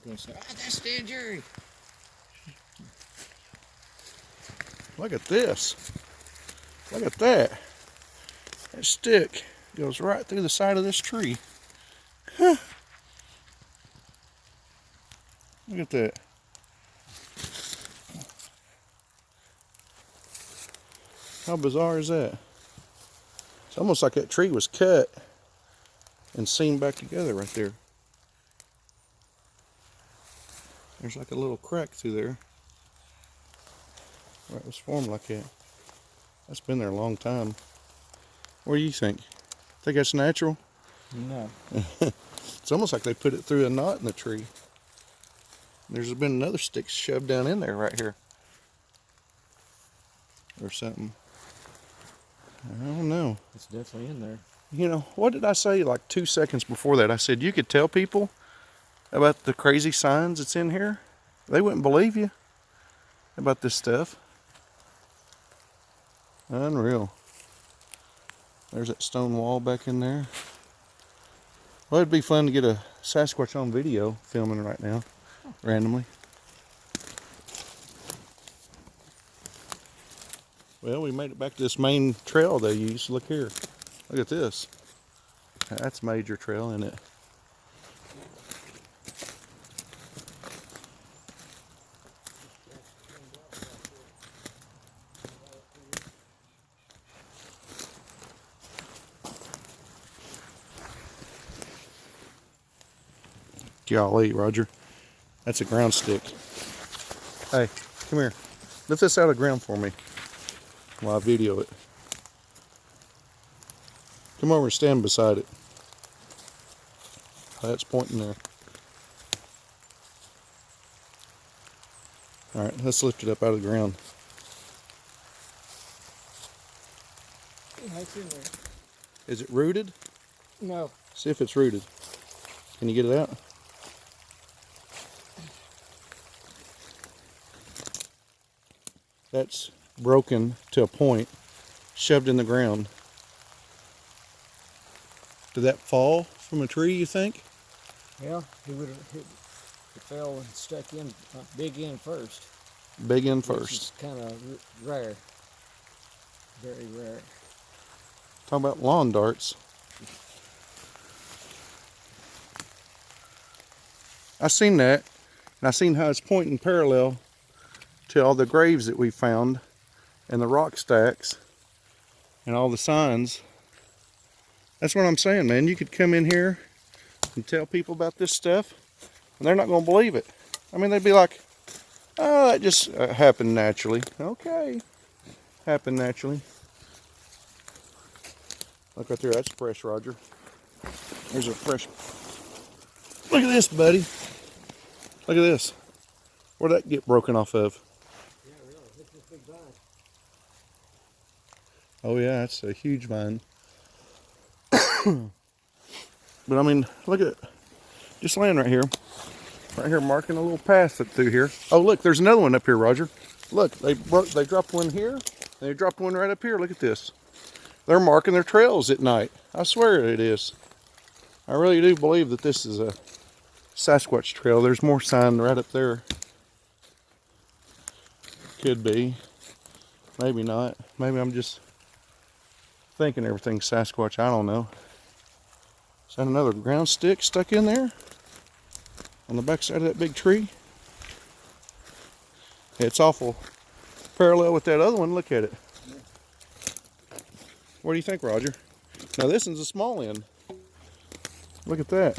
gonna say, "Ah, that's dead Jerry." Look at this. Look at that. That stick goes right through the side of this tree. Huh. Look at that. How bizarre is that? It's almost like that tree was cut and seamed back together right there. There's like a little crack through there. Where it was formed like that. That's been there a long time. What do you think? Think that's natural? No. It's almost like they put it through a knot in the tree. There's been another stick shoved down in there right here. Or something. I don't know. It's definitely in there. You know, what did I say like 2 seconds before that? I said you could tell people about the crazy signs that's in here. They wouldn't believe you about this stuff. Unreal. There's that stone wall back in there. Well, it'd be fun to get a Sasquatch on video filming right now, randomly. Well, we made it back to this main trail they use. Look here. Look at this. That's a major trail, isn't it? Golly, Roger. That's a ground stick. Hey, come here. Lift this out of the ground for me while I video it. Come over and stand beside it. That's pointing there. Alright, let's lift it up out of the ground. Yeah, it's in there. Is it rooted? No. See if it's rooted. Can you get it out? That's broken to a point, shoved in the ground. Did that fall from a tree, you think? Yeah, it would have hit. It fell and stuck in, big end first. Big end Which first. is kind of rare. Very rare. Talk about lawn darts. I seen that, and I seen how it's pointing parallel to all the graves that we found, and the rock stacks, and all the signs. That's what I'm saying, man. You could come in here and tell people about this stuff, and they're not going to believe it. I mean, they'd be like, "Oh, that just happened naturally." Okay, happened naturally. Look right there, that's fresh, Roger. There's a fresh. Look at this, buddy. Look at this. Where'd that get broken off of? Yeah, really. It's this big vine. Oh yeah, it's a huge vine. But I mean, look at just laying right here marking a little path through here. Oh look, there's another one up here, Roger. Look, they dropped one here, and they dropped one right up here. Look at this. They're marking their trails at night. I swear it is. I really do believe that this is a Sasquatch trail. There's more sign right up there. Could be. Maybe not. Maybe I'm just thinking everything's Sasquatch. I don't know. Is that another ground stick stuck in there? On the back side of that big tree? Yeah, it's awful parallel with that other one. Look at it. What do you think, Roger? Now this one's a small end. Look at that.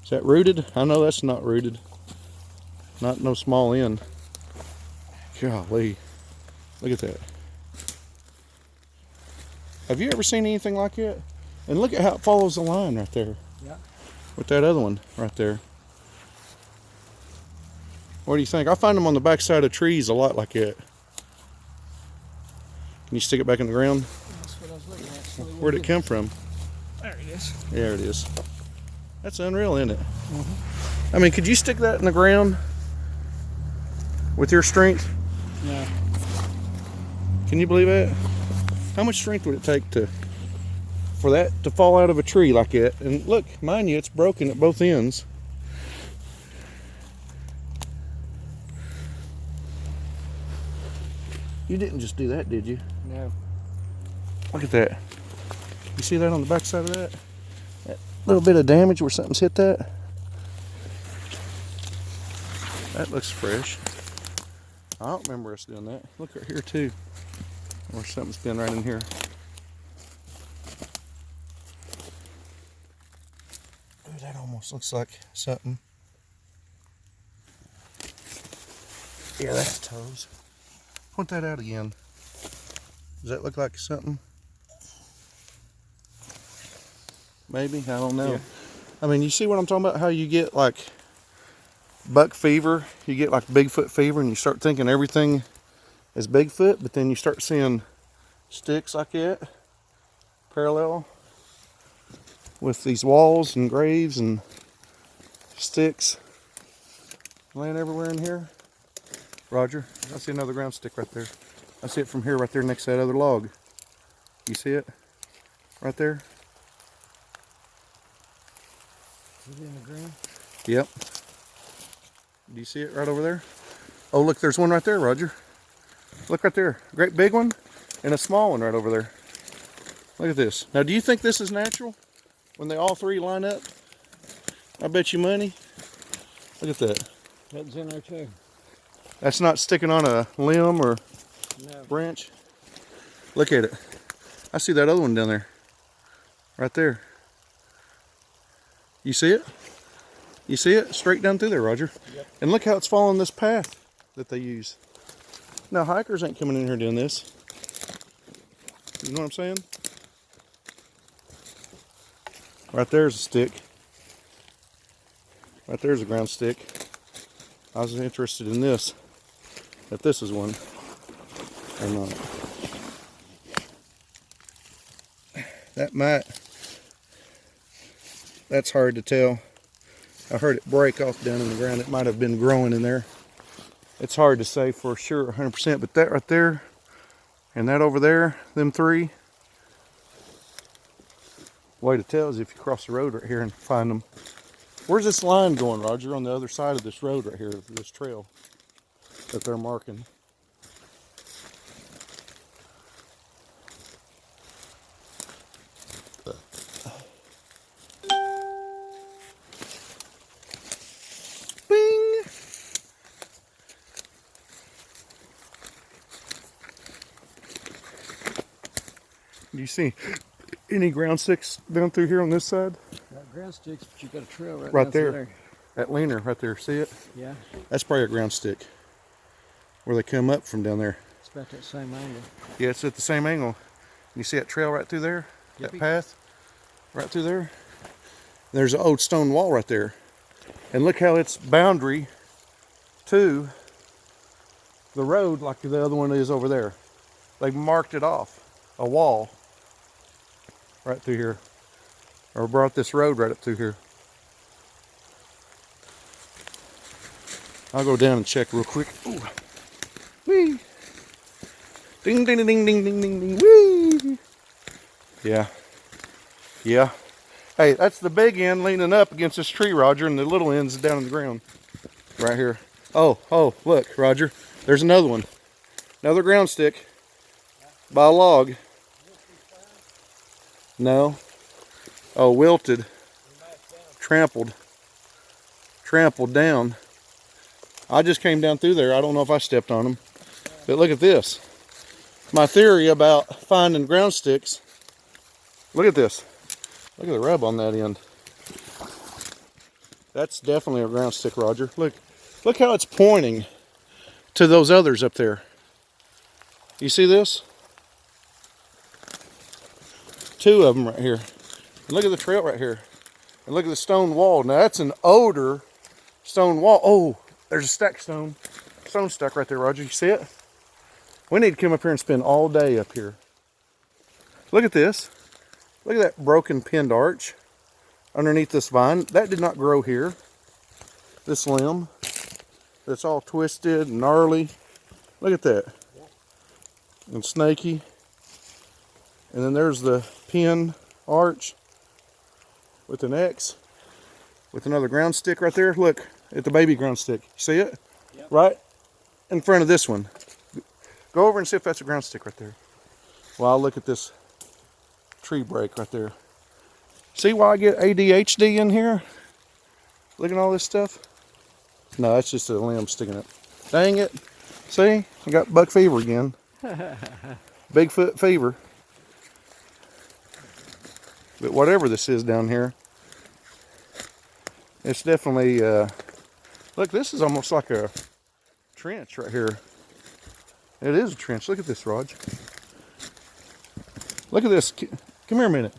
Is that rooted? I know that's not rooted. Not no small end. Golly. Look at that. Have you ever seen anything like that? And look at how it follows the line right there. Yeah. With that other one right there. What do you think? I find them on the back side of trees a lot like that. Can you stick it back in the ground? That's what I was looking at. So Where'd it come from? There it is. There it is. That's unreal, isn't it? I mean, could you stick that in the ground with your strength? No. Can you believe that? How much strength would it take to for that to fall out of a tree like that. And look, mind you, it's broken at both ends. You didn't just do that, did you? No. Look at that. You see that on the back side of that? That little bit of damage where something's hit that. That looks fresh. I don't remember us doing that. Look right here too. Or something's been right in here. Ooh, that almost looks like something. Yeah, that's toes. Point that out again. Does that look like something? Maybe, I don't know. Yeah. I mean, you see what I'm talking about? How you get like buck fever, you get like Bigfoot fever, and you start thinking everything is Bigfoot, but then you start seeing sticks like that, parallel with these walls and graves and sticks laying everywhere in here. Roger, I see another ground stick right there. I see it from here, right there next to that other log. You see it? Right there? Is it in the ground? Yep. Do you see it right over there? Oh, look, there's one right there, Roger. Look right there. Great big one and a small one right over there. Look at this. Now, do you think this is natural when they all three line up? I bet you money. Look at that. That's in there too. That's not sticking on a limb or No. branch. Look at it. I see that other one down there. Right there. You see it? You see it? Straight down through there, Roger. Yep. And look how it's following this path that they use. Now, hikers ain't coming in here doing this. You know what I'm saying? Right there's a stick. Right there's a ground stick. I was interested in this. If this is one or not. That might. That's hard to tell. I heard it break off down in the ground. It might have been growing in there. It's hard to say for sure 100%, but that right there and that over there, them three, way to tell is if you cross the road right here and find them. Where's this line going, Roger, on the other side of this road right here, this trail that they're marking? Bing! Do you see any ground sticks down through here on this side? Got ground sticks, but you got a trail right Right down through there. That leaner right there, see it? Yeah. That's probably a ground stick where they come up from down there. It's about that same angle. Yeah, it's at the same angle. You see that trail right through there? Yep. That path right through there? There's an old stone wall right there. And look how it's boundary to the road like the other one is over there. They've marked it off, a wall right through here. Or brought this road right up through here. I'll go down and check real quick. Ooh. Whee! Ding, ding, ding, ding, ding, ding, ding, whee! Yeah. Yeah. Hey, that's the big end leaning up against this tree, Roger, and the little end's down on the ground. Right here. Oh, look, Roger. There's another one. Another ground stick. By a log. No. Oh, wilted. Trampled down. I just came down through there. I don't know if I stepped on them. But look at this. My theory about finding ground sticks. Look at this. Look at the rub on that end. That's definitely a ground stick, Roger. Look how it's pointing to those others up there. You see this? Two of them right here. And look at the trail right here. And look at the stone wall. Now that's an older stone wall. Oh, there's a stack stone stuck right there, Roger. You see it? We need to come up here and spend all day up here. Look at this. Look at that broken pinned arch underneath this vine. That did not grow here. This limb that's all twisted and gnarly. Look at that. And snaky. And then there's the pin arch with an X with another ground stick right there. Look at the baby ground stick. See it? Yep. Right in front of this one. Go over and see if that's a ground stick right there. Well, I'll look at this tree break right there. See why I get ADHD in here? Look at all this stuff. No, that's just a limb sticking up. Dang it. See? I got buck fever again. Bigfoot fever. But whatever this is down here, it's definitely, look, this is almost like a trench right here. It is a trench. Look at this, Raj. Look at this. Come here a minute.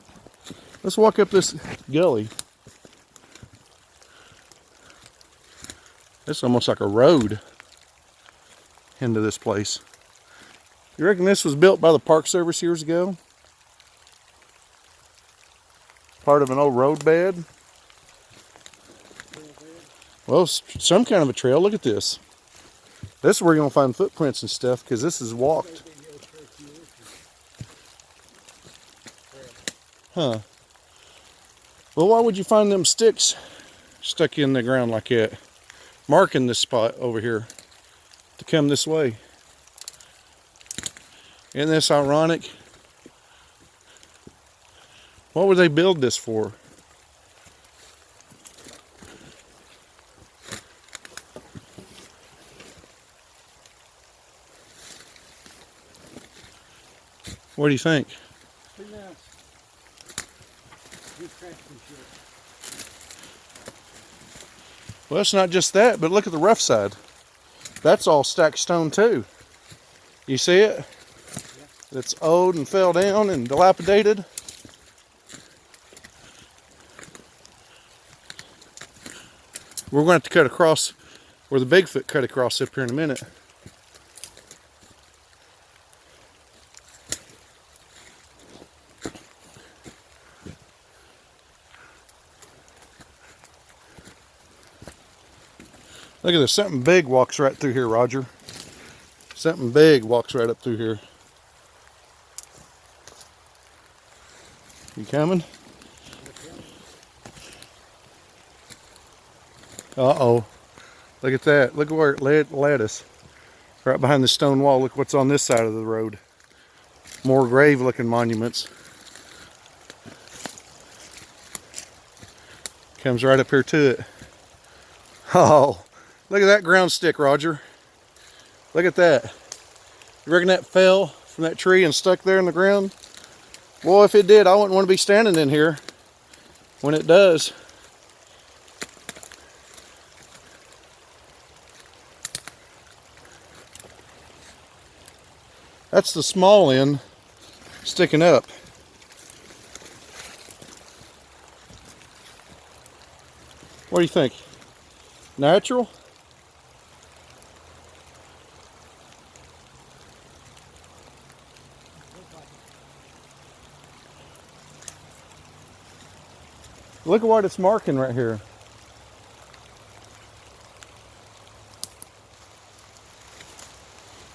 Let's walk up this gully. It's almost like a road into this place. You reckon this was built by the Park Service years ago? Part of an old road bed? Well, some kind of a trail. Look at this. This is where you're going to find footprints and stuff, because this is walked. Huh. Well, why would you find them sticks stuck in the ground like that? Marking this spot over here to come this way. Isn't this ironic? What would they build this for? What do you think? Pretty nice. Good craftsmanship. Well, it's not just that, but look at the rough side. That's all stacked stone too. You see it? Yeah. It's old and fell down and dilapidated. We're going to have to cut across where the Bigfoot cut across up here in a minute. Look at this, something big walks right through here, Roger. Something big walks right up through here. You coming? Uh-oh. Look at that. Look where it led us. Right behind the stone wall. Look what's on this side of the road. More grave-looking monuments. Comes right up here to it. Oh. Look at that ground stick, Roger. Look at that. You reckon that fell from that tree and stuck there in the ground? Well, if it did, I wouldn't want to be standing in here when it does. That's the small end sticking up. What do you think? Natural? Look at what it's marking right here.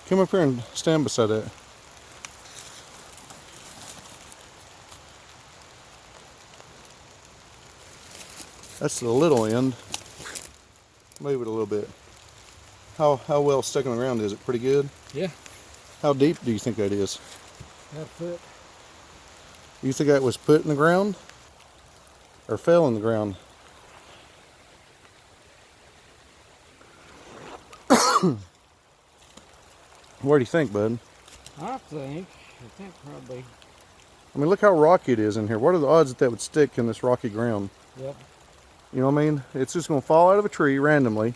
Come up here and stand beside that. That's the little end. Move it a little bit. How well stuck in the ground is it? Pretty good? Yeah. How deep do you think that is? About a foot. You think that was put in the ground? Or fell in the ground? What do you think, bud? I think probably. I mean, look how rocky it is in here. What are the odds that that would stick in this rocky ground? Yep. You know what I mean? It's just going to fall out of a tree randomly,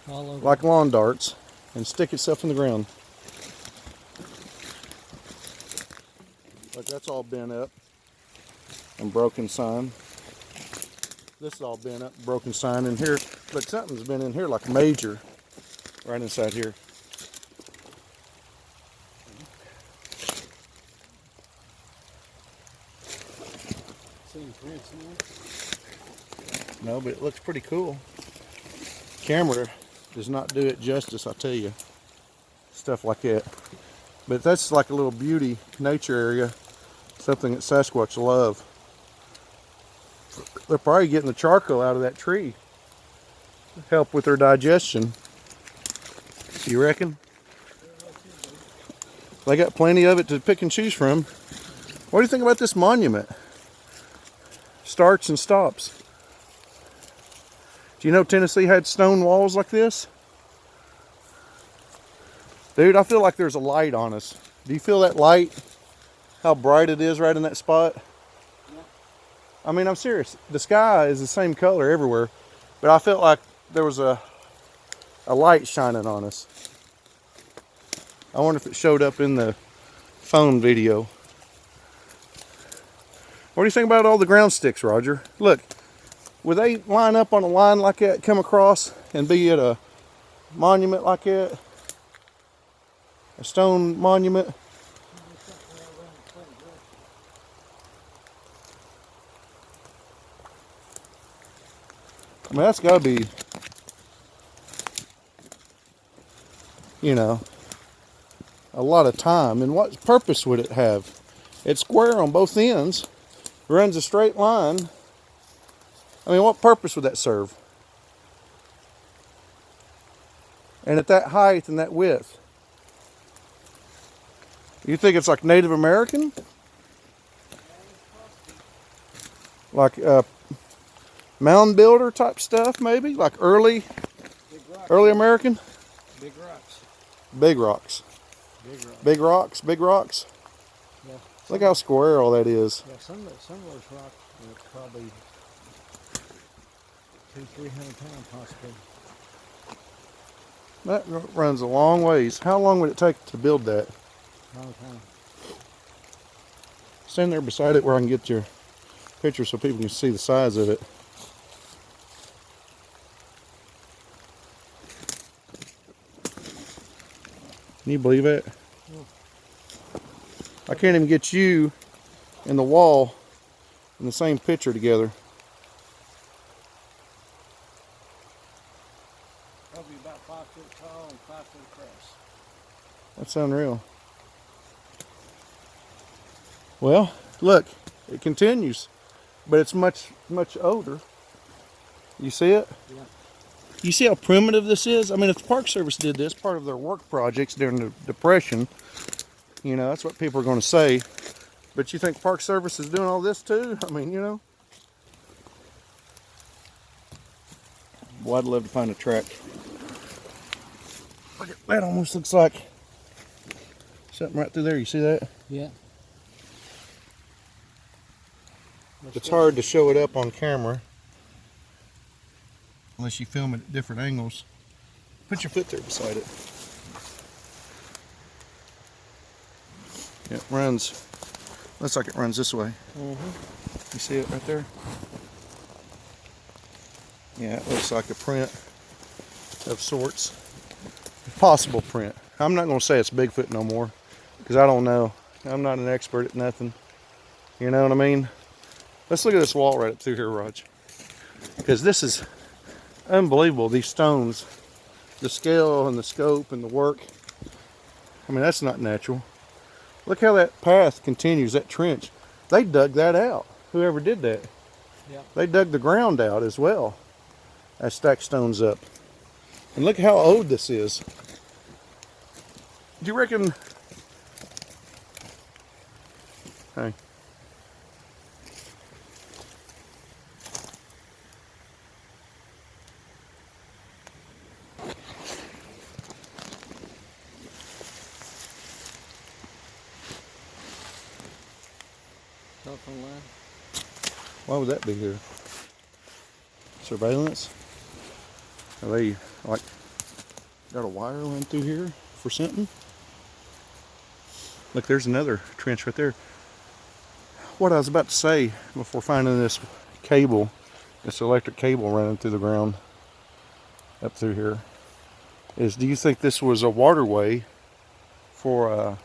All over. like lawn darts, and stick itself in the ground. Look, that's all bent up and broken sign. This is all bent up, broken sign in here. Look, something's been in here like major, right inside here. Seen prints now. No, but it looks pretty cool. Camera does not do it justice, I tell you. Stuff like that. But that's like a little beauty nature area. Something that Sasquatch love. They're probably getting the charcoal out of that tree. Help with their digestion. You reckon? They got plenty of it to pick and choose from. What do you think about this monument? Starts and stops. Do you know Tennessee had stone walls like this? Dude, I feel like there's a light on us. Do you feel that light? How bright it is right in that spot? Yeah. I mean, I'm serious. The sky is the same color everywhere, but I felt like there was a light shining on us. I wonder if it showed up in the phone video. What do you think about all the ground sticks, Roger? Look, would they line up on a line like that, come across and be at a monument like that? A stone monument? I mean, that's got to be, you know, a lot of time. And what purpose would it have? It's square on both ends, runs a straight line. I mean, what purpose would that serve? And at that height and that width. You think it's like Native American? Like mound builder type stuff, maybe? Like early American? Big rocks. Big rocks. Big rocks. Big rocks, big rocks. Yeah. Look how square all that is. Yeah, some of those rocks are probably 200-300 pounds possibly. That runs a long ways. How long would it take to build that? Long time. Stand there beside it where I can get your picture so people can see the size of it. Can you believe it? I can't even get you and the wall in the same picture together. Probably about 5 foot tall and 5 foot across. That's unreal. Well, look, it continues, but it's much older. You see it? Yeah. You see how primitive this is? I mean, if the Park Service did this, part of their work projects during the Depression, you know, that's what people are going to say. But you think Park Service is doing all this too? I mean, you know. Boy, I'd love to find a track. Look at that, almost looks like something right through there. You see that? Yeah. It's hard to show it up on camera unless you film it at different angles. Put your foot there beside it. It runs, looks like it runs this way. You see it right there? Yeah, it looks like a print of sorts. Possible print. I'm not going to say it's Bigfoot no more because I don't know. I'm not an expert at nothing. You know what I mean? Let's look at this wall right up through here, Raj. Because this is unbelievable, these stones. The scale and the scope and the work. I mean, that's not natural. Look how that path continues, that trench. They dug that out, whoever did that. Yeah. They dug the ground out as well. I stacked stones up. And look how old this is. Do you reckon... Hey. Telephone line. Why would that be here? Surveillance? Are they like got a wire run through here for something? Look, there's another trench right there. What I was about to say before finding this cable, this electric cable running through the ground up through here, is do you think this was a waterway for a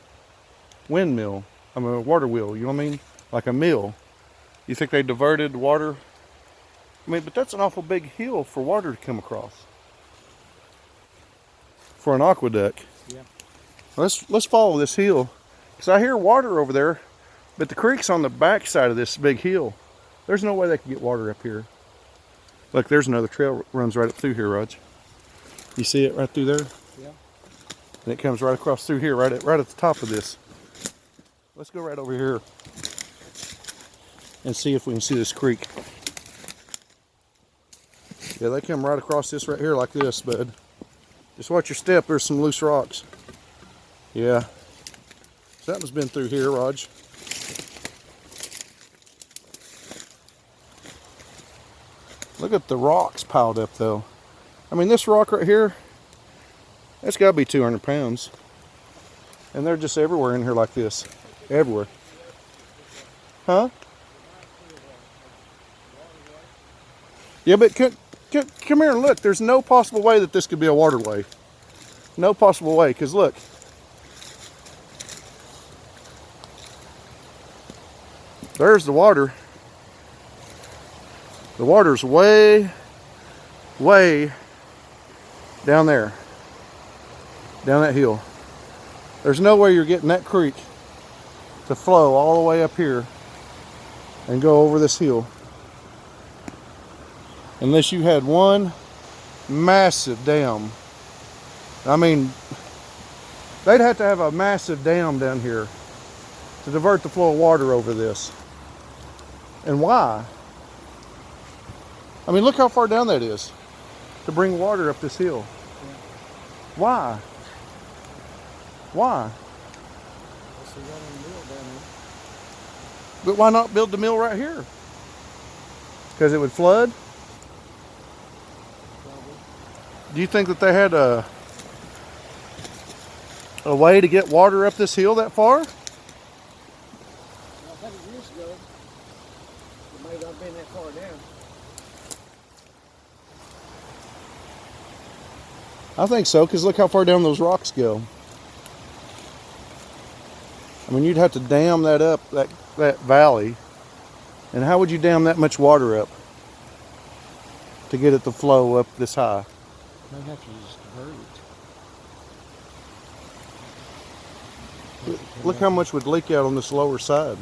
windmill? I mean, a water wheel, you know what I mean? Like a mill. You think they diverted water? I mean, but that's an awful big hill for water to come across. For an aqueduct. Yeah. Let's follow this hill. Because I hear water over there, but the creek's on the back side of this big hill. There's no way they could get water up here. Look, there's another trail runs right up through here, Raj. You see it right through there? Yeah. And it comes right across through here, right at the top of this. Let's go right over here and see if we can see this creek. Yeah, they come right across this right here like this, bud. Just watch your step. There's some loose rocks. Yeah. Something's been through here, Raj. Look at the rocks piled up, though. I mean, this rock right here, that's got to be 200 pounds. And they're just everywhere in here like this. Everywhere. Huh? Yeah, but come here and look. There's no possible way that this could be a waterway. No possible way, because look. There's the water. The water's way, way down there. Down that hill. There's no way you're getting that creek to flow all the way up here and go over this hill. Unless you had one massive dam. I mean, they'd have to have a massive dam down here to divert the flow of water over this. And why? I mean, look how far down that is to bring water up this hill. Yeah. Why? Why? So you got a mill down there. But why not build the mill right here? Because it would flood? Probably. Do you think that they had a way to get water up this hill that far? Well, 100 years ago, it may not have been that far down. I think so, because look how far down those rocks go. I mean, you'd have to dam that up, that valley. And how would you dam that much water up to get it to flow up this high? Might have to just divert it. Look how much would leak out on this lower side.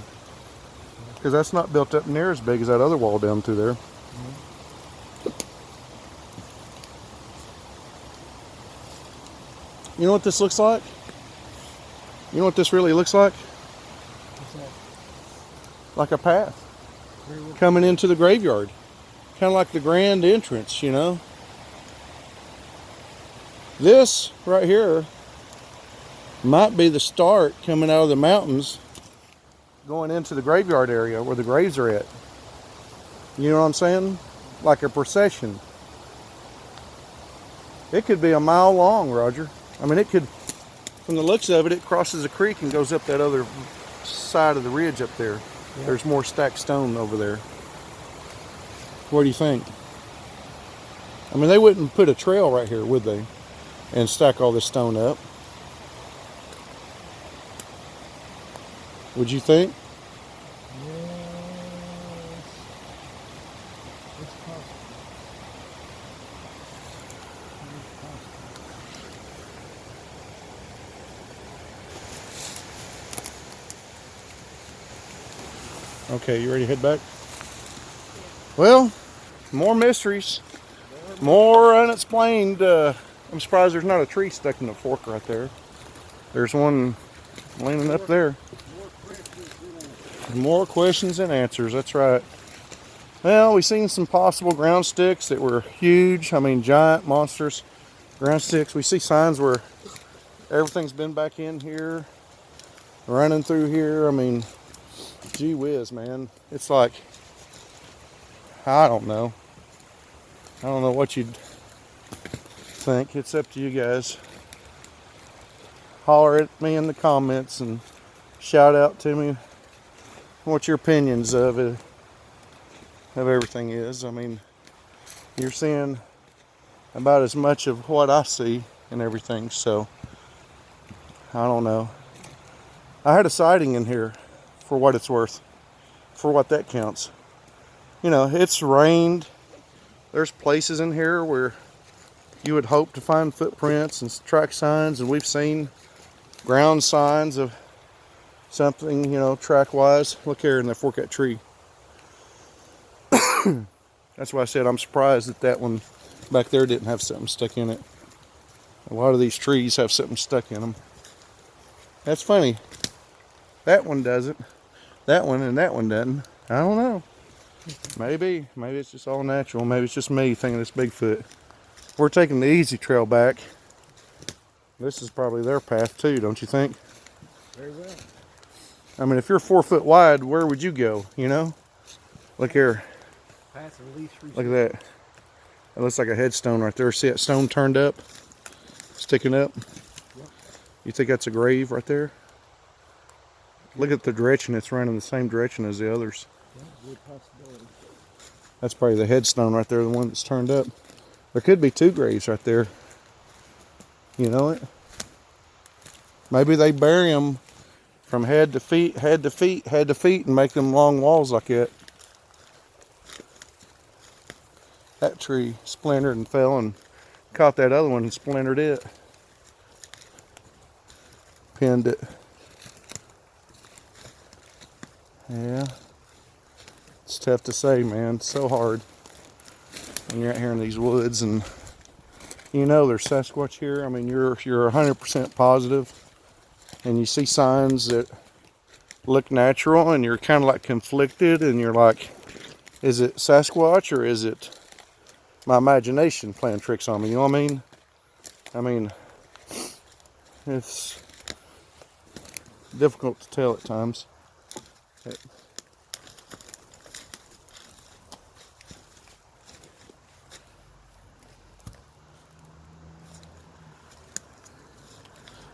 Because that's not built up near as big as that other wall down through there. You know what this looks like? You know what this really looks like? What's that? Like a path coming into the graveyard. Kind of like the grand entrance, you know? This right here might be the start coming out of the mountains going into the graveyard area where the graves are at. You know what I'm saying? Like a procession. It could be a mile long, Roger. I mean, it could, from the looks of it, it crosses a creek and goes up that other side of the ridge up there. Yeah. There's more stacked stone over there. What do you think? I mean, they wouldn't put a trail right here, would they? And stack all this stone up. Would you think? Yes. It's possible. Okay, you ready to head back? Well, more mysteries. More unexplained. I'm surprised there's not a tree stuck in the fork right there. There's one leaning up there. More questions than answers, that's right. Well, we've seen some possible ground sticks that were huge. I mean, giant, monstrous ground sticks. We see signs where everything's been back in here, running through here. I mean, gee whiz, man. It's like, I don't know. I don't know what you'd think. It's up to you guys. Holler at me in the comments and shout out to me what your opinions of it, of everything is. I mean, you're seeing about as much of what I see and everything, so I don't know. I had a sighting in here, for what it's worth, for what that counts. You know, it's rained. There's places in here where you would hope to find footprints and track signs, and we've seen ground signs of something, you know, track wise. Look here in the fork of that tree. That's why I said I'm surprised that that one back there didn't have something stuck in it. A lot of these trees have something stuck in them. That's funny. That one doesn't. That one and that one doesn't. I don't know. Maybe it's just all natural. Maybe it's just me thinking it's Bigfoot. We're taking the easy trail back. This is probably their path too, don't you think? Very well. I mean, if you're 4 foot wide, where would you go, you know? Look here. Path of least Look at that. That looks like a headstone right there. See that stone turned up? Sticking up? Yep. You think that's a grave right there? Look at the direction. It's running the same direction as the others. Yeah, good possibility. That's probably the headstone right there, the one that's turned up. There could be 2 graves right there. You know it? Maybe they bury them from head to feet, and make them long walls like that. That tree splintered and fell and caught that other one and splintered it. Pinned it. Yeah. It's tough to say, man. It's so hard when you're out here in these woods and you know there's Sasquatch here. I mean, you're 100% positive, and you see signs that look natural, and you're kind of like conflicted, and you're like, is it Sasquatch or is it my imagination playing tricks on me? You know what I mean? I mean, it's difficult to tell at times.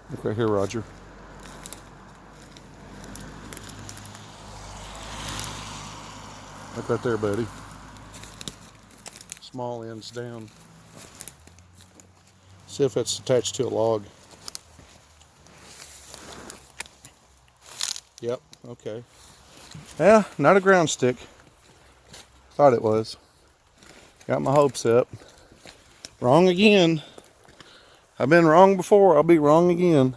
Look right here, Roger. Look right there, buddy. Small ends down. See if it's attached to a log. Yep, okay. Yeah, not a ground stick. Thought it was. Got my hopes up. Wrong again. I've been wrong before, I'll be wrong again.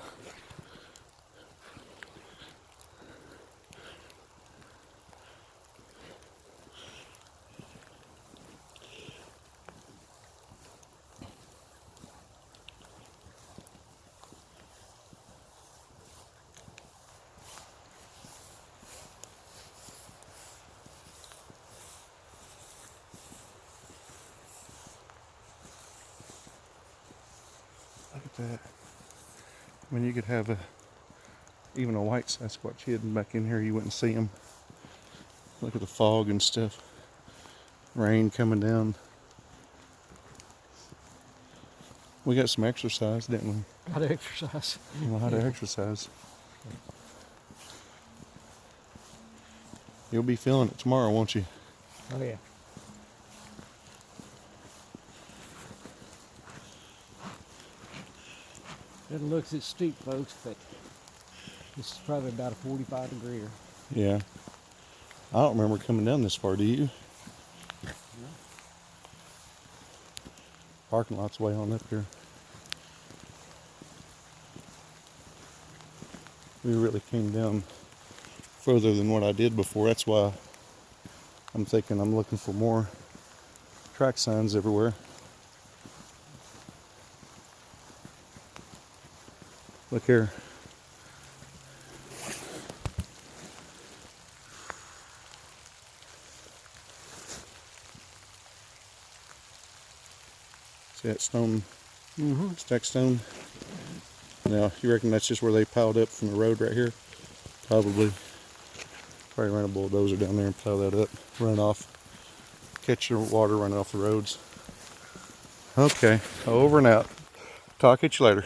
Look at that. I mean, you could have even a white Sasquatch hidden back in here, you wouldn't see him. Look at the fog and stuff. Rain coming down. We got some exercise, didn't we? Got to exercise. A lot of exercise. You'll be feeling it tomorrow, won't you? Oh yeah. It looks it's steep, folks, but this is probably about a 45-degreer. Yeah. I don't remember coming down this far, do you? Yeah. Parking lot's way on up here. We really came down further than what I did before. That's why I'm thinking I'm looking for more track signs everywhere. Look here. See that stone, stack stone? Now, you reckon that's just where they piled up from the road right here? Probably. Probably ran a bulldozer down there and pile that up, run off, catch the water running off the roads. Okay, over and out. Talk at you later.